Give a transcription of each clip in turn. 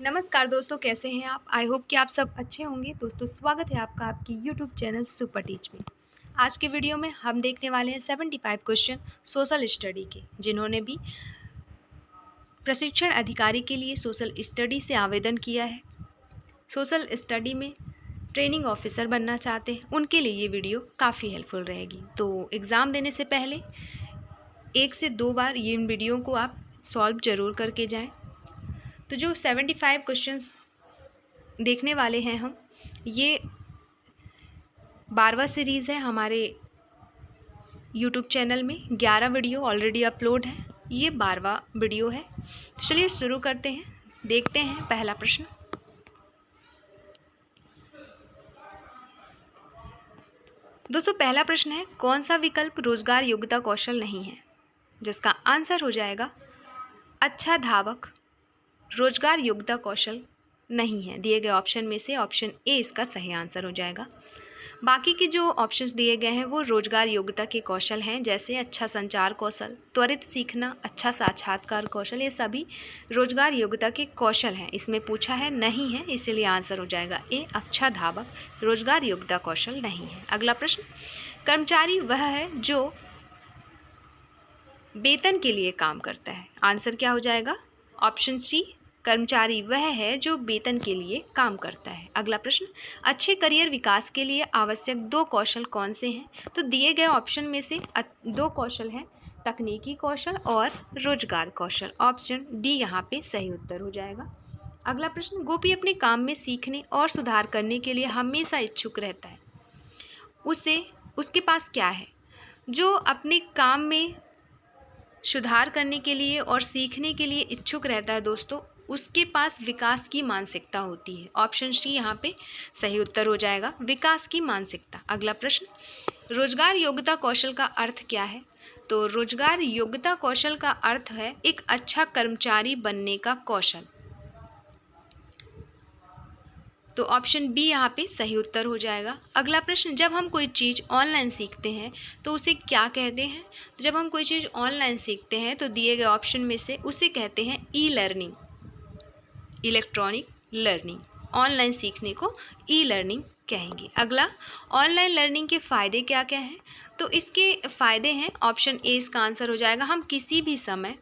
नमस्कार दोस्तों, कैसे हैं आप? आई होप कि आप सब अच्छे होंगे। दोस्तों, स्वागत है आपका आपकी यूट्यूब चैनल सुपर टीच में। आज के वीडियो में हम देखने वाले हैं 75 क्वेश्चन सोशल स्टडी के, जिन्होंने भी प्रशिक्षण अधिकारी के लिए सोशल स्टडी से आवेदन किया है, सोशल स्टडी में ट्रेनिंग ऑफिसर बनना चाहते हैं, उनके लिए ये वीडियो काफ़ी हेल्पफुल रहेगी। तो एग्ज़ाम देने से पहले 1 से 2 बार ये इन वीडियो को आप सॉल्व ज़रूर करके जाएँ। तो जो 75 क्वेश्चंस देखने वाले हैं हम, ये 12वां सीरीज़ है हमारे यूट्यूब चैनल में। 11 वीडियो ऑलरेडी अपलोड है, ये 12वां वीडियो है। तो चलिए शुरू करते हैं। देखते हैं पहला प्रश्न। दोस्तों, पहला प्रश्न है, कौन सा विकल्प रोजगार योग्यता कौशल नहीं है? जिसका आंसर हो जाएगा अच्छा धावक रोजगार योग्यता कौशल नहीं है। दिए गए ऑप्शन में से ऑप्शन ए इसका सही आंसर हो जाएगा। बाकी के जो ऑप्शंस दिए गए हैं वो रोजगार योग्यता के कौशल हैं, जैसे अच्छा संचार कौशल, त्वरित सीखना, अच्छा साक्षात्कार कौशल, ये सभी रोजगार योग्यता के कौशल हैं। इसमें पूछा है नहीं है, इसीलिए आंसर हो जाएगा ए, अच्छा धावक रोजगार योग्यता कौशल नहीं है। अगला प्रश्न, कर्मचारी वह है जो वेतन के लिए काम करता है। आंसर क्या हो जाएगा? ऑप्शन सी, कर्मचारी वह है जो वेतन के लिए काम करता है। अगला प्रश्न, अच्छे करियर विकास के लिए आवश्यक 2 कौशल कौन से हैं? तो दिए गए ऑप्शन में से 2 कौशल हैं, तकनीकी कौशल और रोजगार कौशल। ऑप्शन डी यहाँ पे सही उत्तर हो जाएगा। अगला प्रश्न, गोपी अपने काम में सीखने और सुधार करने के लिए हमेशा इच्छुक रहता है। उसके पास क्या है? जो अपने काम में सुधार करने के लिए और सीखने के लिए इच्छुक रहता है दोस्तों, उसके पास विकास की मानसिकता होती है। ऑप्शन सी यहाँ पे सही उत्तर हो जाएगा, विकास की मानसिकता। अगला प्रश्न, रोजगार योग्यता कौशल का अर्थ क्या है? तो रोजगार योग्यता कौशल का अर्थ है एक अच्छा कर्मचारी बनने का कौशल। तो ऑप्शन बी यहाँ पे सही उत्तर हो जाएगा। अगला प्रश्न, जब हम कोई चीज़ ऑनलाइन सीखते हैं तो उसे क्या कहते हैं? जब हम कोई चीज़ ऑनलाइन सीखते हैं तो दिए गए ऑप्शन में से उसे कहते हैं e learning, electronic learning. Online सीखने को ई लर्निंग कहेंगे। अगला, ऑनलाइन लर्निंग के फ़ायदे क्या क्या हैं? तो इसके फ़ायदे हैं, ऑप्शन ए इसका आंसर हो जाएगा, हम किसी भी समय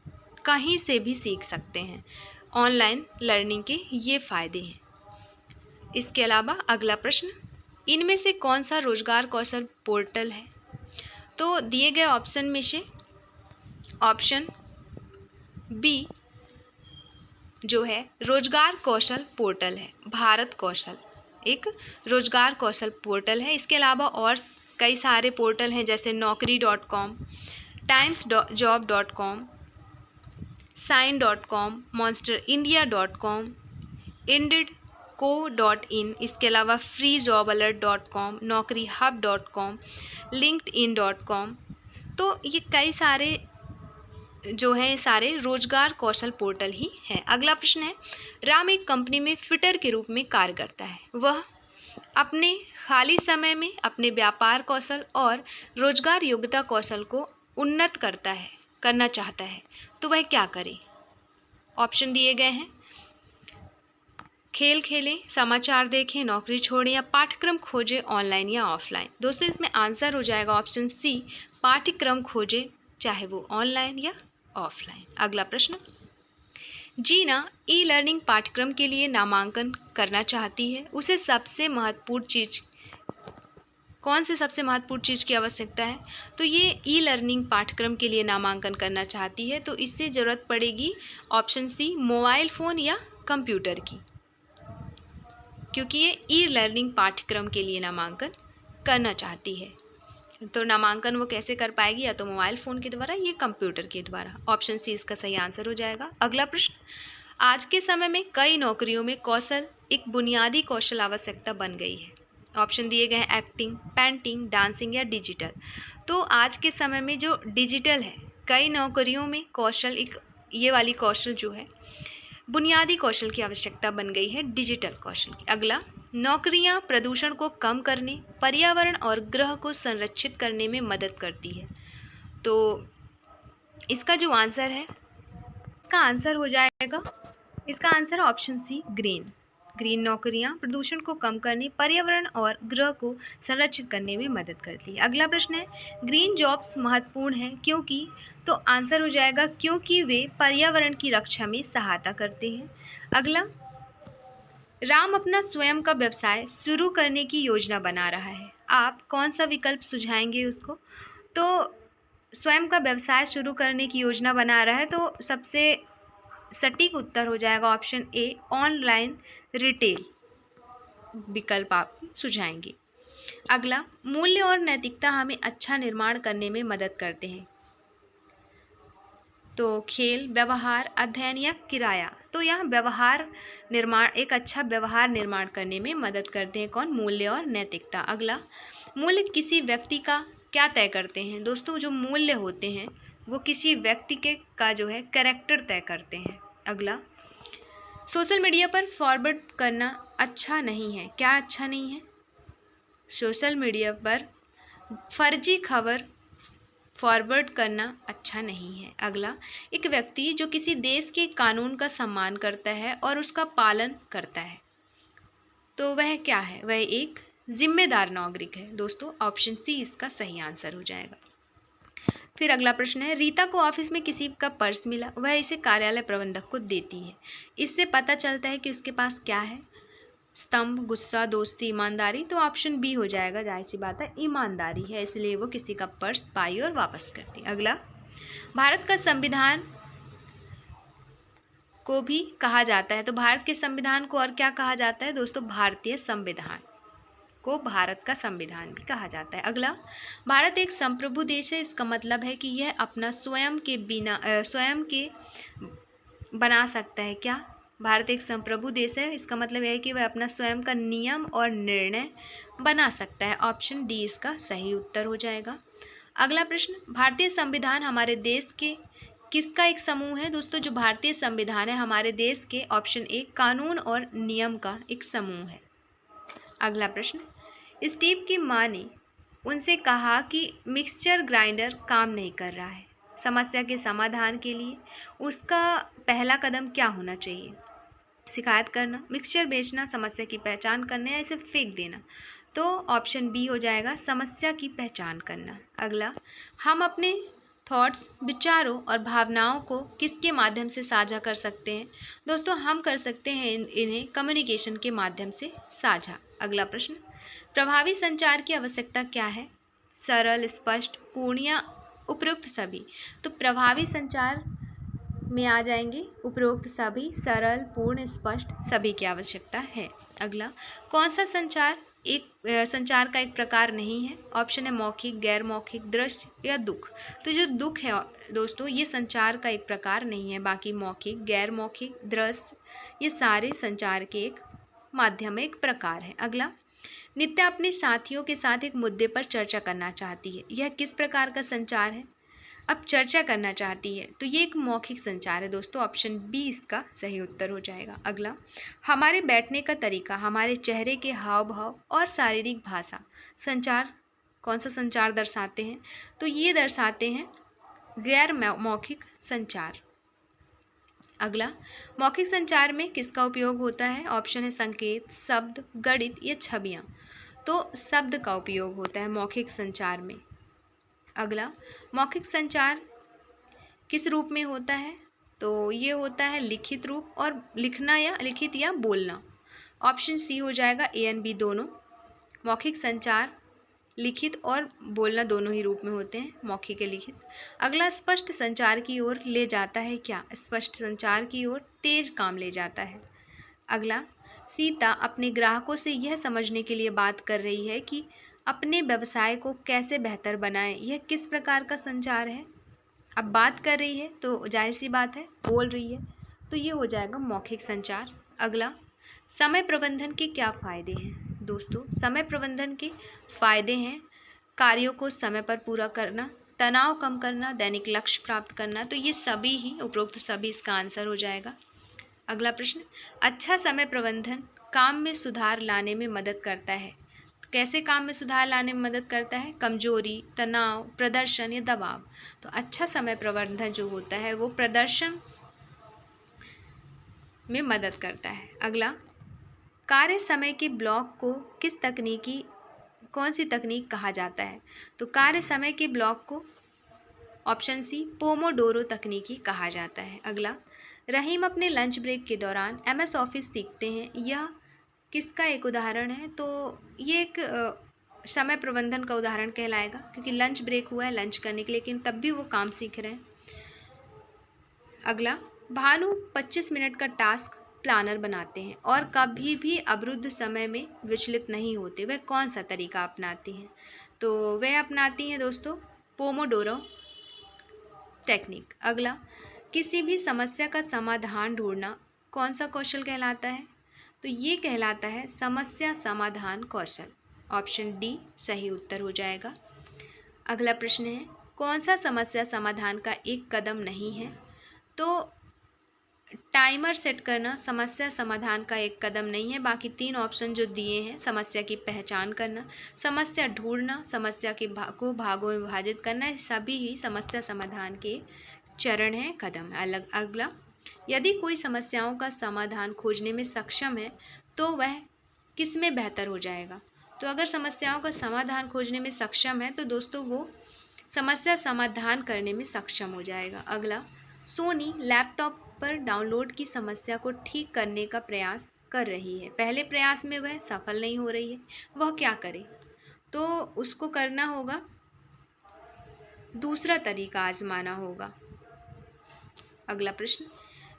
कहीं से भी सीख सकते हैं। ऑनलाइन लर्निंग के ये फ़ायदे हैं। इसके अलावा अगला प्रश्न, इनमें से कौन सा रोजगार कौशल पोर्टल है? तो दिए गए ऑप्शन में से ऑप्शन बी जो है रोजगार कौशल पोर्टल है। भारत कौशल एक रोजगार कौशल पोर्टल है। इसके अलावा और कई सारे पोर्टल हैं, जैसे naukri.com, timesjob.com, sign.com, monsterindia.com, indeed.co.in, इसके अलावा freejobalert.com, naukri-hub.com, linkedin.com। तो ये कई सारे जो हैं सारे रोजगार कौशल पोर्टल ही हैं। अगला प्रश्न है, राम एक कंपनी में फिटर के रूप में कार्य करता है। वह अपने खाली समय में अपने व्यापार कौशल और रोजगार योग्यता कौशल को उन्नत करना चाहता है, तो वह क्या करे? ऑप्शन दिए गए हैं, खेल खेलें, समाचार देखें, नौकरी छोड़ें या पाठ्यक्रम खोजें ऑनलाइन या ऑफलाइन। दोस्तों, इसमें आंसर हो जाएगा ऑप्शन सी, पाठ्यक्रम खोजें, चाहे वो ऑनलाइन या ऑफलाइन। अगला प्रश्न, जीना ई लर्निंग पाठ्यक्रम के लिए नामांकन करना चाहती है, उसे सबसे महत्वपूर्ण चीज़ सबसे महत्वपूर्ण चीज़ की आवश्यकता है? तो ये ई लर्निंग पाठ्यक्रम के लिए नामांकन करना चाहती है, तो इससे ज़रूरत पड़ेगी ऑप्शन सी, मोबाइल फ़ोन या कंप्यूटर की, क्योंकि ये ई लर्निंग पाठ्यक्रम के लिए नामांकन करना चाहती है। तो नामांकन वो कैसे कर पाएगी? या तो मोबाइल फ़ोन के द्वारा या कंप्यूटर के द्वारा। ऑप्शन सी इसका सही आंसर हो जाएगा। अगला प्रश्न, आज के समय में कई नौकरियों में कौशल एक बुनियादी कौशल आवश्यकता बन गई है। ऑप्शन दिए गए हैं, एक्टिंग, पेंटिंग, डांसिंग या डिजिटल। तो आज के समय में जो डिजिटल है, कई नौकरियों में कौशल ये वाली कौशल जो है बुनियादी कौशल की आवश्यकता बन गई है, डिजिटल कौशल की। अगला, नौकरियां प्रदूषण को कम करने, पर्यावरण और ग्रह को संरक्षित करने में मदद करती है। तो इसका जो आंसर है, इसका आंसर हो जाएगा इसका आंसर है ऑप्शन सी ग्रीन। ग्रीन नौकरियां प्रदूषण को कम करने, पर्यावरण और ग्रह को संरक्षित करने में मदद करती है। अगला प्रश्न है ग्रीन जॉब्स महत्वपूर्ण हैं क्योंकि, तो आंसर हो जाएगा क्योंकि वे पर्यावरण की रक्षा में सहायता करते हैं। अगला, राम अपना स्वयं का व्यवसाय शुरू करने की योजना बना रहा है, आप कौन सा विकल्प सुझाएंगे उसको? तो स्वयं का व्यवसाय शुरू करने की योजना बना रहा है, तो सबसे सटीक उत्तर हो जाएगा ऑप्शन ए ऑनलाइन रिटेल विकल्प आप सुझाएंगे। अगला, मूल्य और नैतिकता हमें अच्छा निर्माण करने में मदद करते हैं, तो खेल, व्यवहार, अध्ययन या किराया? तो यहाँ व्यवहार निर्माण, एक अच्छा व्यवहार निर्माण करने में मदद करते हैं कौन? मूल्य और नैतिकता। अगला, मूल्य किसी व्यक्ति का क्या तय करते हैं? दोस्तों जो मूल्य होते हैं वो किसी व्यक्ति के का जो है कैरेक्टर तय करते हैं। अगला, सोशल मीडिया पर फॉरवर्ड करना अच्छा नहीं है, क्या अच्छा नहीं है? सोशल मीडिया पर फर्जी खबर फॉरवर्ड करना अच्छा नहीं है। अगला, एक व्यक्ति जो किसी देश के कानून का सम्मान करता है और उसका पालन करता है, तो वह क्या है? वह एक जिम्मेदार नागरिक है। दोस्तों ऑप्शन सी इसका सही आंसर हो जाएगा। फिर अगला प्रश्न है रीता को ऑफिस में किसी का पर्स मिला, वह इसे कार्यालय प्रबंधक को देती है, इससे पता चलता है कि उसके पास क्या है? स्तंभ, गुस्सा, दोस्ती, ईमानदारी? तो ऑप्शन बी हो जाएगा, जाहिर सी बात है ईमानदारी है, इसलिए वो किसी का पर्स पाई और वापस करती। अगला, भारत का संविधान को भी कहा जाता है, तो भारत के संविधान को और क्या कहा जाता है दोस्तों? भारतीय संविधान को भारत का संविधान भी कहा जाता है। अगला, भारत एक संप्रभु देश है, इसका मतलब है कि यह अपना स्वयं के बिना स्वयं के बना सकता है। क्या? भारत एक संप्रभु देश है, इसका मतलब यह है कि वह अपना स्वयं का नियम और निर्णय बना सकता है। ऑप्शन डी इसका सही उत्तर हो जाएगा। अगला प्रश्न, भारतीय संविधान हमारे देश के किसका एक समूह है? दोस्तों जो भारतीय संविधान है हमारे देश के, ऑप्शन ए, कानून और नियम का एक समूह है। अगला प्रश्न, स्टीव की माँ ने उनसे कहा कि मिक्सचर ग्राइंडर काम नहीं कर रहा है, समस्या के समाधान के लिए उसका पहला कदम क्या होना चाहिए? शिकायत करना, मिक्सचर बेचना, समस्या की पहचान करना या इसे फेंक देना? तो ऑप्शन बी हो जाएगा, समस्या की पहचान करना। अगला, हम अपने थॉट्स, विचारों और भावनाओं को किसके माध्यम से साझा कर सकते हैं? दोस्तों हम कर सकते हैं इन्हें कम्युनिकेशन के माध्यम से साझा। अगला प्रश्न, प्रभावी संचार की आवश्यकता क्या है? सरल, स्पष्ट, पूर्ण या उपयुक्त सभी? तो प्रभावी संचार में आ जाएंगे उपरोक्त सभी, सरल, पूर्ण, स्पष्ट, सभी की आवश्यकता है। अगला, कौन सा संचार संचार का एक प्रकार नहीं है? ऑप्शन है मौखिक, गैर मौखिक, दृश्य या दुख? तो जो दुख है दोस्तों ये संचार का एक प्रकार नहीं है, बाकी मौखिक, गैर मौखिक, दृश्य ये सारे संचार के एक माध्यम, एक प्रकार है। अगला, नित्या अपने साथियों के साथ एक मुद्दे पर चर्चा करना चाहती है, यह किस प्रकार का संचार है? अब चर्चा करना चाहती है, तो ये एक मौखिक संचार है दोस्तों, ऑप्शन बी इसका सही उत्तर हो जाएगा। अगला, हमारे बैठने का तरीका, हमारे चेहरे के हाव भाव और शारीरिक भाषा संचार, कौन सा संचार दर्शाते हैं? तो ये दर्शाते हैं गैर मौखिक संचार। अगला, मौखिक संचार में किसका उपयोग होता है? ऑप्शन है संकेत, शब्द, गणित या छवियाँ? तो शब्द का उपयोग होता है मौखिक संचार में। अगला, मौखिक संचार किस रूप में होता है? तो ये होता है लिखित रूप और लिखना या लिखित या बोलना। ऑप्शन सी हो जाएगा, ए एंड बी दोनों। मौखिक संचार लिखित और बोलना दोनों ही रूप में होते हैं, मौखिक या लिखित। अगला, स्पष्ट संचार की ओर ले जाता है क्या? स्पष्ट संचार की ओर तेज काम ले जाता है। अगला, सीता अपने ग्राहकों से यह समझने के लिए बात कर रही है कि अपने व्यवसाय को कैसे बेहतर बनाएं, यह किस प्रकार का संचार है? अब बात कर रही है तो जाहिर सी बात है बोल रही है, तो ये हो जाएगा मौखिक संचार। अगला, समय प्रबंधन के क्या फ़ायदे हैं? दोस्तों समय प्रबंधन के फ़ायदे हैं कार्यों को समय पर पूरा करना, तनाव कम करना, दैनिक लक्ष्य प्राप्त करना। तो ये सभी ही, उपरोक्त सभी इसका आंसर हो जाएगा। अगला प्रश्न, अच्छा समय प्रबंधन काम में सुधार लाने में मदद करता है, कैसे काम में सुधार लाने में मदद करता है? कमजोरी, तनाव, प्रदर्शन या दबाव? तो अच्छा समय प्रबंधन जो होता है वो प्रदर्शन में मदद करता है। अगला, कार्य समय के ब्लॉक को कौन सी तकनीक कहा जाता है? तो कार्य समय के ब्लॉक को ऑप्शन सी पोमोडोरो तकनीकी कहा जाता है। अगला, रहीम अपने लंच ब्रेक के दौरान MS ऑफिस सीखते हैं, यह किसका एक उदाहरण है? तो ये एक समय प्रबंधन का उदाहरण कहलाएगा, क्योंकि लंच ब्रेक हुआ है लंच करने के लिए, लेकिन तब भी वो काम सीख रहे हैं। अगला, भानु 25 मिनट का टास्क प्लानर बनाते हैं और कभी भी अवरुद्ध समय में विचलित नहीं होते। वह कौन सा तरीका अपनाती हैं? तो वह अपनाती हैं दोस्तों पोमोडोरो टेक्निक। अगला, किसी भी समस्या का समाधान ढूंढना कौन सा कौशल कहलाता है? तो ये कहलाता है समस्या समाधान कौशल। ऑप्शन डी सही उत्तर हो जाएगा। अगला प्रश्न है, कौन सा समस्या समाधान का एक कदम नहीं है? तो टाइमर सेट करना समस्या समाधान का एक कदम नहीं है। बाकी 3 ऑप्शन जो दिए हैं, समस्या की पहचान करना, समस्या ढूंढना, समस्या के को भागों में विभाजित करना, ये सभी ही समस्या समाधान के चरण हैं, कदम है। अगला, यदि कोई समस्याओं का समाधान खोजने में सक्षम है तो वह किस में बेहतर हो जाएगा? तो अगर समस्याओं का समाधान खोजने में सक्षम है तो दोस्तों वो समस्या समाधान करने में सक्षम हो जाएगा। अगला, सोनी लैपटॉप पर डाउनलोड की समस्या को ठीक करने का प्रयास कर रही है। पहले प्रयास में वह सफल नहीं हो रही है, वह क्या करे? तो उसको करना होगा, दूसरा तरीका आजमाना होगा। अगला प्रश्न,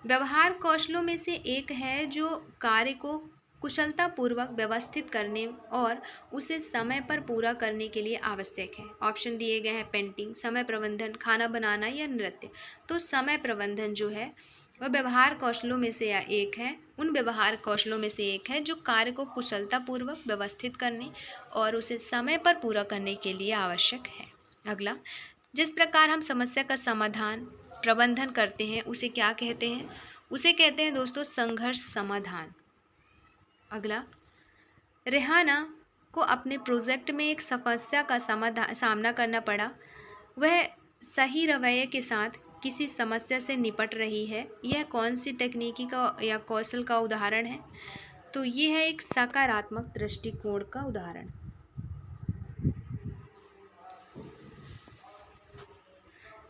व्यवहार कौशलों में से एक है जो कार्य को कुशलतापूर्वक व्यवस्थित करने और उसे समय पर पूरा करने के लिए आवश्यक है। ऑप्शन दिए गए हैं पेंटिंग, समय प्रबंधन, खाना बनाना या नृत्य। तो समय प्रबंधन जो है वह व्यवहार कौशलों में से एक है, उन व्यवहार कौशलों में से एक है जो कार्य को कुशलतापूर्वक व्यवस्थित करने और उसे समय पर पूरा करने के लिए आवश्यक है। अगला, जिस प्रकार हम समस्या का समाधान प्रबंधन करते हैं उसे क्या कहते हैं? उसे कहते हैं दोस्तों संघर्ष समाधान। अगला, रेहाना को अपने प्रोजेक्ट में एक समस्या का सामना करना पड़ा, वह सही रवैये के साथ किसी समस्या से निपट रही है, यह कौन सी तकनीकी का या कौशल का उदाहरण है? तो ये है एक सकारात्मक दृष्टिकोण का उदाहरण।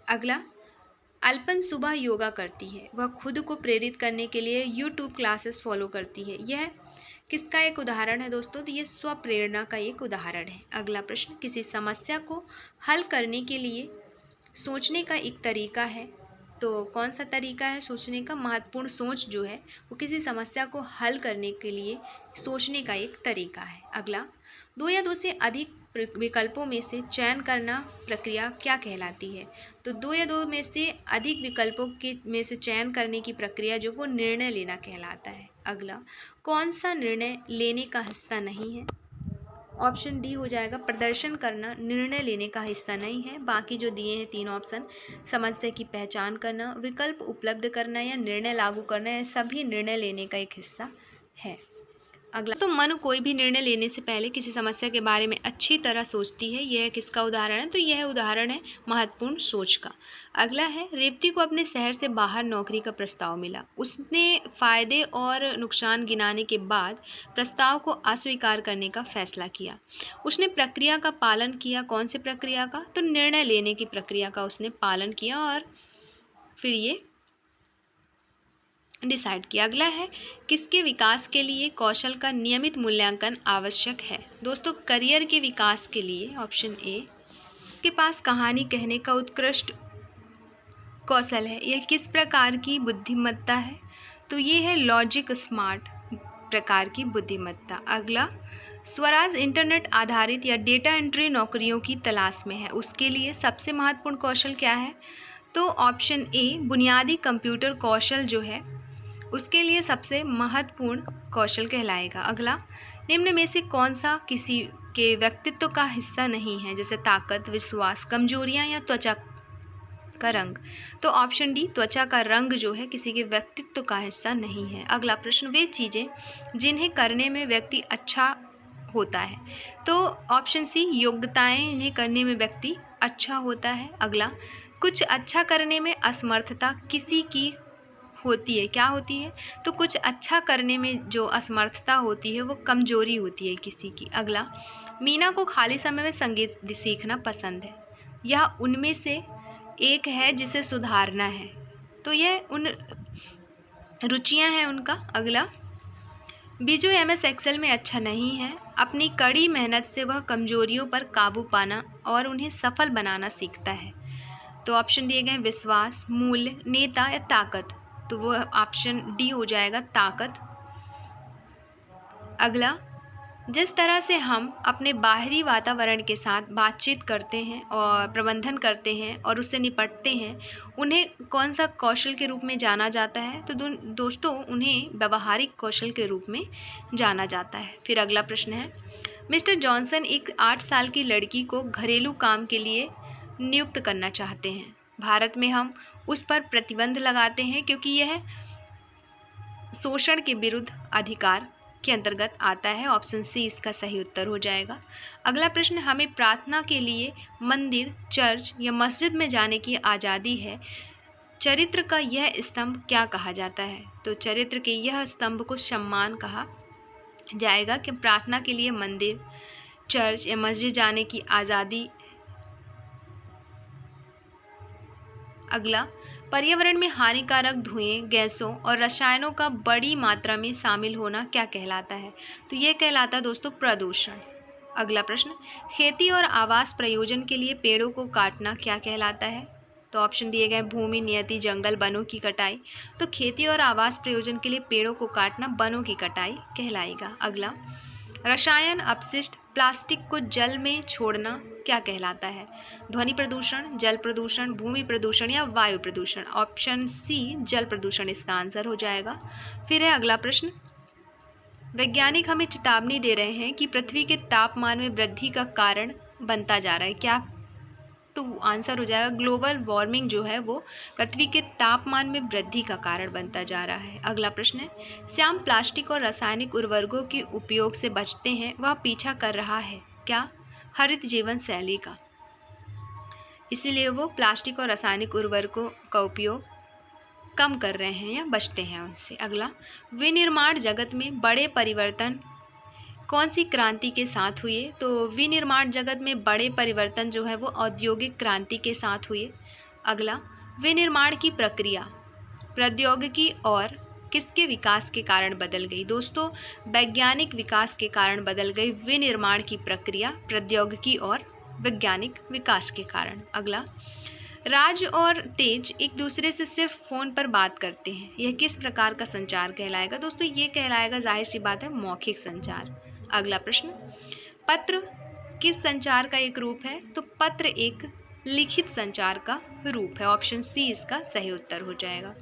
अगला, अल्पन सुबह योगा करती है, वह खुद को प्रेरित करने के लिए YouTube क्लासेस फॉलो करती है, यह किसका एक उदाहरण है दोस्तों? तो ये स्वप्रेरणा का एक उदाहरण है। अगला प्रश्न, किसी समस्या को हल करने के लिए सोचने का एक तरीका है, तो कौन सा तरीका है सोचने का? महत्वपूर्ण सोच जो है वो किसी समस्या को हल करने के लिए सोचने का एक तरीका है। अगला, 2 या 2 से अधिक विकल्पों में से चयन करना प्रक्रिया क्या कहलाती है? तो 2 या 2 में से अधिक विकल्पों के में से चयन करने की प्रक्रिया जो वो निर्णय लेना कहलाता है। अगला, कौन सा निर्णय लेने का हिस्सा नहीं है? ऑप्शन डी हो जाएगा, प्रदर्शन करना निर्णय लेने का हिस्सा नहीं है। बाकी जो दिए हैं 3 ऑप्शन, समस्या की पहचान करना, विकल्प उपलब्ध करना या निर्णय लागू करना, ये सभी निर्णय लेने का एक हिस्सा है। अगला, तो मनु कोई भी निर्णय लेने से पहले किसी समस्या के बारे में अच्छी तरह सोचती है, यह किसका उदाहरण है? तो यह उदाहरण है महत्वपूर्ण सोच का। अगला है, रेवती को अपने शहर से बाहर नौकरी का प्रस्ताव मिला, उसने फायदे और नुकसान गिनाने के बाद प्रस्ताव को अस्वीकार करने का फैसला किया। उसने प्रक्रिया का पालन किया, कौन सी प्रक्रिया का? तो निर्णय लेने की प्रक्रिया का उसने पालन किया और फिर ये डिसाइड किया। अगला है, किसके विकास के लिए कौशल का नियमित मूल्यांकन आवश्यक है? दोस्तों करियर के विकास के लिए ऑप्शन ए के पास कहानी कहने का उत्कृष्ट कौशल है, यह किस प्रकार की बुद्धिमत्ता है? तो ये है लॉजिक स्मार्ट प्रकार की बुद्धिमत्ता। अगला, स्वराज इंटरनेट आधारित या डेटा एंट्री नौकरियों की तलाश में है, उसके लिए सबसे महत्वपूर्ण कौशल क्या है? तो ऑप्शन ए बुनियादी कंप्यूटर कौशल जो है उसके लिए सबसे महत्वपूर्ण कौशल कहलाएगा। अगला, निम्न में से कौन सा किसी के व्यक्तित्व का हिस्सा नहीं है? जैसे ताकत, विश्वास, कमजोरियां या त्वचा का रंग। तो ऑप्शन डी त्वचा का रंग जो है किसी के व्यक्तित्व का हिस्सा नहीं है। अगला प्रश्न, वे चीज़ें जिन्हें करने में व्यक्ति अच्छा होता है। तो ऑप्शन सी योग्यताएं इन्हें करने में व्यक्ति अच्छा होता है। अगला, कुछ अच्छा करने में असमर्थता किसी की होती है, क्या होती है? तो कुछ अच्छा करने में जो असमर्थता होती है वो कमजोरी होती है किसी की। अगला, मीना को खाली समय में संगीत सीखना पसंद है, यह उनमें से एक है जिसे सुधारना है। तो यह उन रुचियां हैं उनका। अगला, बीजू एमएस एक्सेल में अच्छा नहीं है, अपनी कड़ी मेहनत से वह कमजोरियों पर काबू पाना और उन्हें सफल बनाना सीखता है। तो ऑप्शन दिए गए हैं विश्वास, मूल्य, नेता या ताकत। तो वो ऑप्शन डी हो जाएगा, ताकत। अगला, जिस तरह से हम अपने बाहरी वातावरण के साथ बातचीत करते हैं और प्रबंधन करते हैं और उससे निपटते हैं, उन्हें कौन सा कौशल के रूप में जाना जाता है? तो दोस्तों उन्हें व्यवहारिक कौशल के रूप में जाना जाता है। फिर अगला प्रश्न है, मिस्टर जॉनसन एक 8 साल की लड़की को घरेलू काम के लिए नियुक्त करना चाहते हैं। भारत में हम उस पर प्रतिबंध लगाते हैं क्योंकि यह शोषण के विरुद्ध अधिकार के अंतर्गत आता है। ऑप्शन सी इसका सही उत्तर हो जाएगा। अगला प्रश्न, हमें प्रार्थना के लिए मंदिर, चर्च या मस्जिद में जाने की आज़ादी है, चरित्र का यह स्तंभ क्या कहा जाता है? तो चरित्र के यह स्तंभ को सम्मान कहा जाएगा कि प्रार्थना के लिए मंदिर, चर्च या मस्जिद जाने की आज़ादी। अगला, पर्यावरण में हानिकारक धुएं, गैसों और रसायनों का बड़ी मात्रा में शामिल होना क्या कहलाता है? तो ये कहलाता है दोस्तों प्रदूषण। अगला प्रश्न, खेती और आवास प्रयोजन के लिए पेड़ों को काटना क्या कहलाता है? तो ऑप्शन दिए गए भूमि, नियति, जंगल, वनों की कटाई। तो खेती और आवास प्रयोजन के लिए पेड़ों को काटना वनों की कटाई कहलाएगा। अगला, रसायन अपशिष्ट प्लास्टिक को जल में छोड़ना क्या कहलाता है? ध्वनि प्रदूषण, जल प्रदूषण, भूमि प्रदूषण या वायु प्रदूषण। ऑप्शन सी जल प्रदूषण इसका आंसर हो जाएगा। फिर है अगला प्रश्न, वैज्ञानिक हमें चेतावनी दे रहे हैं कि पृथ्वी के तापमान में वृद्धि का कारण बनता जा रहा है, क्या? तो आंसर हो जाएगा ग्लोबल वार्मिंग जो है वो पृथ्वी के तापमान में वृद्धि का कारण बनता जा रहा है। अगला प्रश्न है, श्याम प्लास्टिक और रासायनिक उर्वरकों के उपयोग से बचते हैं, वह पीछा कर रहा है क्या? हरित जीवन शैली का, इसीलिए वो प्लास्टिक और रासायनिक उर्वरकों का उपयोग कम कर रहे हैं या बचते हैं उनसे। अगला, विनिर्माण जगत में बड़े परिवर्तन कौन सी क्रांति के साथ हुए? तो विनिर्माण जगत में बड़े परिवर्तन जो है वो औद्योगिक क्रांति के साथ हुए। अगला, विनिर्माण की प्रक्रिया प्रौद्योगिकी और किसके विकास के कारण बदल गई? दोस्तों वैज्ञानिक विकास के कारण बदल गई विनिर्माण की प्रक्रिया, प्रौद्योगिकी और वैज्ञानिक विकास के कारण। अगला, राज और तेज एक दूसरे से सिर्फ फ़ोन पर बात करते हैं, यह किस प्रकार का संचार कहलाएगा? दोस्तों ये कहलाएगा, जाहिर सी बात है, मौखिक संचार। अगला प्रश्न, पत्र किस संचार का एक रूप है? तो पत्र एक लिखित संचार का रूप है। ऑप्शन सी इसका सही उत्तर हो जाएगा।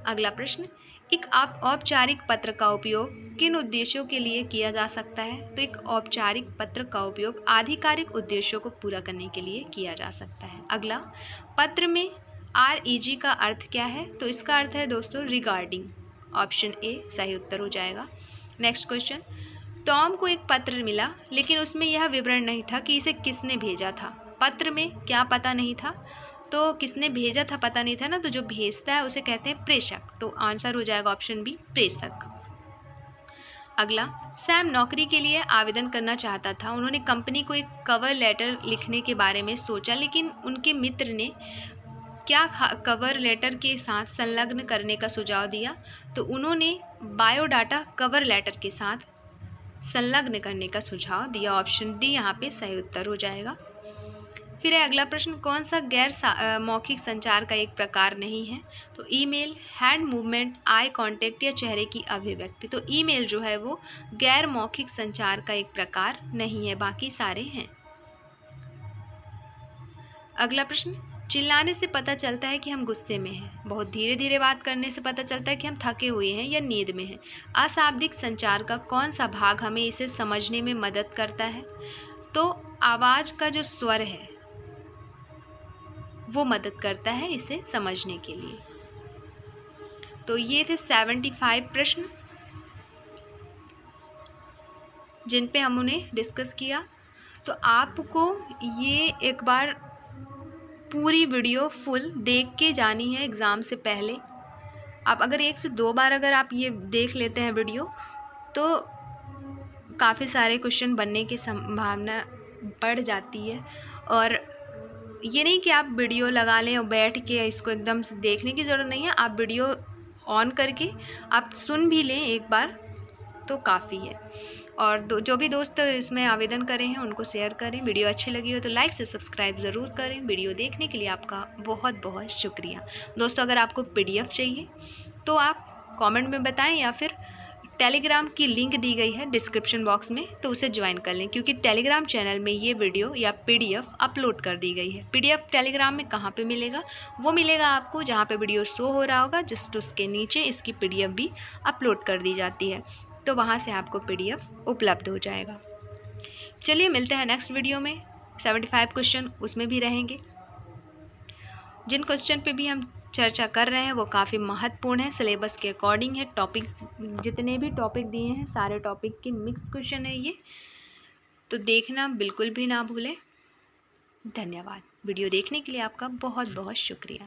अगला प्रश्न, एक औपचारिक पत्र का उपयोग किन उद्देश्यों के लिए किया जा सकता है? तो एक औपचारिक पत्र का उपयोग आधिकारिक उद्देश्यों को पूरा करने के लिए किया जा सकता है। अगला, पत्र में REG का अर्थ क्या है? तो इसका अर्थ है दोस्तों रिगार्डिंग। ऑप्शन ए सही उत्तर हो जाएगा। नेक्स्ट क्वेश्चन, टॉम को एक पत्र मिला लेकिन उसमें यह विवरण नहीं था कि इसे किसने भेजा था। पत्र में क्या पता नहीं था, तो किसने भेजा था पता नहीं था ना, तो जो भेजता है उसे कहते हैं प्रेषक। तो आंसर हो जाएगा ऑप्शन बी प्रेषक। अगला, सैम नौकरी के लिए आवेदन करना चाहता था, उन्होंने कंपनी को एक कवर लेटर लिखने के बारे में सोचा, लेकिन उनके मित्र ने क्या कवर लेटर के साथ संलग्न करने का सुझाव दिया? तो उन्होंने बायोडाटा कवर लेटर के साथ संलग्न करने का सुझाव दिया। ऑप्शन डी यहाँ पे सही उत्तर हो जाएगा। फिर है अगला प्रश्न, कौन सा गैर मौखिक संचार का एक प्रकार नहीं है? तो email, hand movement, eye contact या चेहरे की अभिव्यक्ति। तो ईमेल जो है वो गैर मौखिक संचार का एक प्रकार नहीं है, बाकी सारे हैं। अगला प्रश्न, चिल्लाने से पता चलता है कि हम गुस्से में हैं, बहुत धीरे धीरे बात करने से पता चलता है कि हम थके हुए हैं या नींद में हैं। अशाब्दिक संचार का कौन सा भाग हमें इसे समझने में मदद करता है? तो आवाज़ का जो स्वर है वो मदद करता है इसे समझने के लिए। तो ये थे 75 प्रश्न जिन पे हम उन्हें डिस्कस किया। तो आपको ये एक बार पूरी वीडियो फुल देख के जानी है एग्ज़ाम से पहले, आप अगर 1 से 2 बार अगर आप ये देख लेते हैं वीडियो, तो काफ़ी सारे क्वेश्चन बनने की संभावना बढ़ जाती है। और ये नहीं कि आप वीडियो लगा लें और बैठ के इसको एकदम से देखने की ज़रूरत नहीं है, आप वीडियो ऑन करके आप सुन भी लें एक बार तो काफ़ी है। और जो भी दोस्त इसमें आवेदन करें हैं उनको शेयर करें। वीडियो अच्छी लगी हो तो लाइक से सब्सक्राइब ज़रूर करें। वीडियो देखने के लिए आपका बहुत बहुत शुक्रिया। दोस्तों, अगर आपको PDF चाहिए तो आप कमेंट में बताएं, या फिर टेलीग्राम की लिंक दी गई है डिस्क्रिप्शन बॉक्स में, तो उसे ज्वाइन कर लें, क्योंकि टेलीग्राम चैनल में ये वीडियो या PDF अपलोड कर दी गई है। PDF टेलीग्राम में कहाँ पे मिलेगा? वो मिलेगा आपको जहाँ पे वीडियो शो हो रहा होगा, जस्ट उसके नीचे इसकी PDF भी अपलोड कर दी जाती है, तो वहाँ से आपको PDF उपलब्ध हो जाएगा। चलिए मिलते हैं नेक्स्ट वीडियो में। 75 क्वेश्चन उसमें भी रहेंगे। जिन क्वेश्चन पे भी हम चर्चा कर रहे हैं वो काफ़ी महत्वपूर्ण है, सिलेबस के अकॉर्डिंग है। टॉपिक्स, जितने भी टॉपिक दिए हैं सारे टॉपिक के मिक्स क्वेश्चन है ये, तो देखना बिल्कुल भी ना भूलें। धन्यवाद। वीडियो देखने के लिए आपका बहुत बहुत शुक्रिया।